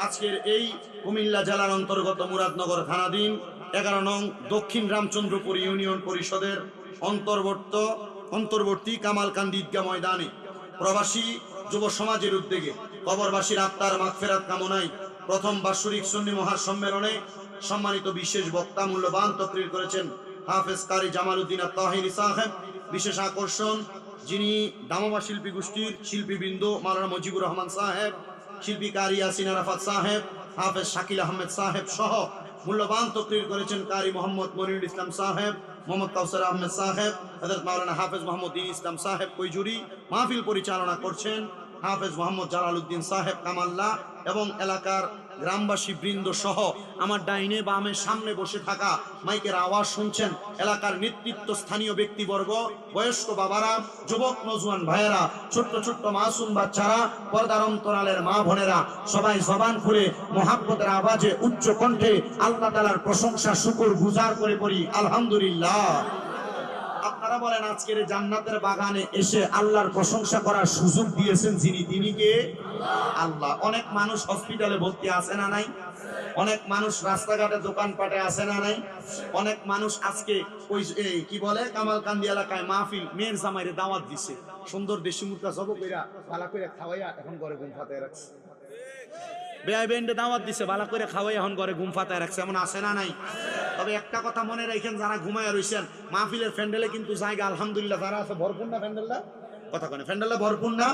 আজকের এই কুমিল্লা জেলার অন্তর্গত মুরাদনগর থানাধীন 11 নং দক্ষিণ রামচন্দ্রপুর ইউনিয়ন পরিষদের অন্তর্বর্তী কামালকান্দি ঈদগাহ ময়দানে প্রবাসী যুব সমাজের উদ্যোগে কবরবাসীর আত্মার মাগফিরাত কামনায় প্রথম বাৎসরিক সুন্নি মহাসম্মেলনে সম্মানিত বিশেষ বক্তা মূল্যবান তকরির করেছেন হাফেজ কারি জামাল উদ্দিন আত-তাহিরি সাহেব। বিশেষ আকর্ষণ যিনি দামামা শিল্পী গোষ্ঠীর শিল্পীবৃন্দ মাওলানা মুজিবুর রহমান সাহেব, শিল্পী কারি ইয়াসিন আরাফাত সাহেব, হাফেজ শাকিল আহমেদ সাহেব সহ মূল্যবান তকরির করেছেন কারি মোহাম্মদ মনিরুল ইসলাম সাহেব, মোহাম্মদ কাউসার আহমেদ সাহেব, হযরত মাওলানা হাফেজ মোহাম্মদ দীন ইসলাম সাহেব কৈজুরি। মাহফিল পরিচালনা করছেন হাফেজ মোহাম্মদ জালালউদ্দিন সাহেব কামাল্লা এবং এলাকার গ্রামবাসী বৃন্দ সহ আমার ডাইনে বামে সামনে বসে থাকা মাইকের আওয়াজ শুনছেন এলাকার নেতৃত্ব স্থানীয় ব্যক্তিবর্গ, বয়স্ক বাবারা, যুবক নজওয়ান ভাইয়েরা, ছোট্ট ছোট্ট মাসুম বাচ্চারা, পর্দার অন্তরালের মা বোনেরা, সবাই জবান খুলে মোহাব্বতের আওয়াজে উচ্চ কণ্ঠে আল্লাহ তাআলার প্রশংসা শুকর গুজার করে পড়ি আলহামদুলিল্লাহ। আপনারা বলেন আজকের জান্নাতের বাগানে এসে আল্লাহর প্রশংসা করার সুযোগ দিয়েছেন যিনি, তিনি কে? আল্লাহ। অনেক মানুষ হসপিটালে ভর্তি আছে না নাই? অনেক মানুষ রাস্তাঘাটে দোকানপাটে আছে না নাই? অনেক মানুষ আজকে ওই কি বলে কামালকান্দি এলাকায় মাহফিল, মেয়ের জামাইরে দাওয়াত দিছে, সুন্দর দেশি মুরগা সব কইরা ভালো করে খাওয়াইয়া এখন ঘরে ঘুম ফাতায় রাখছে। বেআই বেন্ডে দাওয়াত দিছে, ভালো করে খাওয়াই এখন ঘরে ঘুম ফাতায় রাখছে, এমন আছে না নাই? তবে একটা কথা মনে রাখেন, যারা ঘুমায় রইছেন মাহফিলের প্যান্ডেলে কিন্তু জায়গা আলহামদুলিল্লাহ যারা আছে ভরপুর না, প্যান্ডেলটা কথা কনে প্যান্ডেলটা ভরপুর না,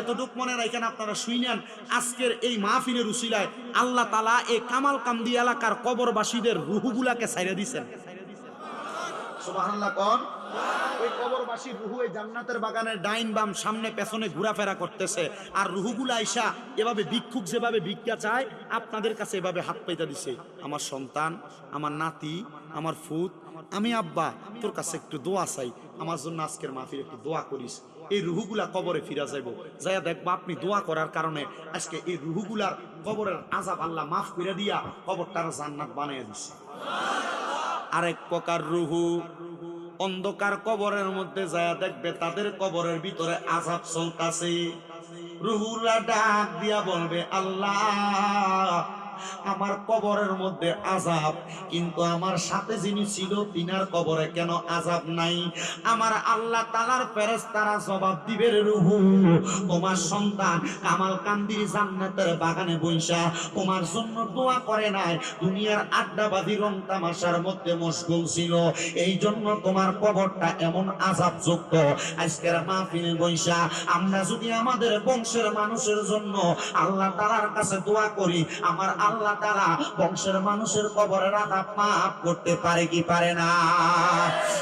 এতটুক মনে রাখেন। আপনারা শুনেন আজকের এই মাহফিলের উসিলায় আল্লাহ তাআলা এই কামালকান্দি এলাকার কবরবাসীদের রুহগুলাকে ছাইড়া দিয়েছেন। সুবহানাল্লাহ কোন? ওই কবরবাসীর রুহু এই জান্নাতের বাগানের ডাইন বাম সামনে পেছনে ঘোরাফেরা করতেছে, আর রুহুগুলা আইসা এভাবে ভিক্ষুক যেভাবে ভিক্ষা চায় আপনাদের কাছে এভাবে হাত পাইতা দিছে, আমার সন্তান, আমার নাতি, আমার ফুত, আমি আব্বা তোর কাছে একটু দোয়া চাই, আমার জন্য আজকের মাহফিল একটু দোয়া করিস। এই রুহুগুলা কবরে ফিরা যাইব, যাইয়া দেখবা আপনি দোয়া করার কারণে আজকে এই রুহুগুলার কবরের আযাব আল্লাহ মাফ করে দিয়া কবরটার জান্নাত বানিয়ে দিছে। আরেক প্রকার রুহু অন্ধকার কবরের মধ্যে যায়া দেখবে তাদের কবরের ভিতরে আযাব চলতেছে, রুহুরা ডাক দিয়া বলবে আল্লাহ আমার কবরের মধ্যে আযাব, কিন্তু আমার সাথে যিনি ছিল তিনার কবরে কেন আযাব নাই? আমার আল্লাহ তাআলার ফেরেশতারা জবাব দিবে, রুহু তোমার সন্তান কামালকান্দির জান্নাতের বাগানে বইসা তোমার জন্য দোয়া করে নাই, দুনিয়ার আড্ডাবাজি রং তামাশার মধ্যে মশগুল ছিল, এই জন্য তোমার কবরটা এমন আযাবযুক্ত। আজকের মাহফিলে বইসা আমরা যদি আমাদের বংশের মানুষের জন্য আল্লাহ তাআলার কাছে দোয়া করি, আমার আল্লাহ তাআলা বংশের মানুষের কবরের আযাব মাফ করতে পারে কি পারে না?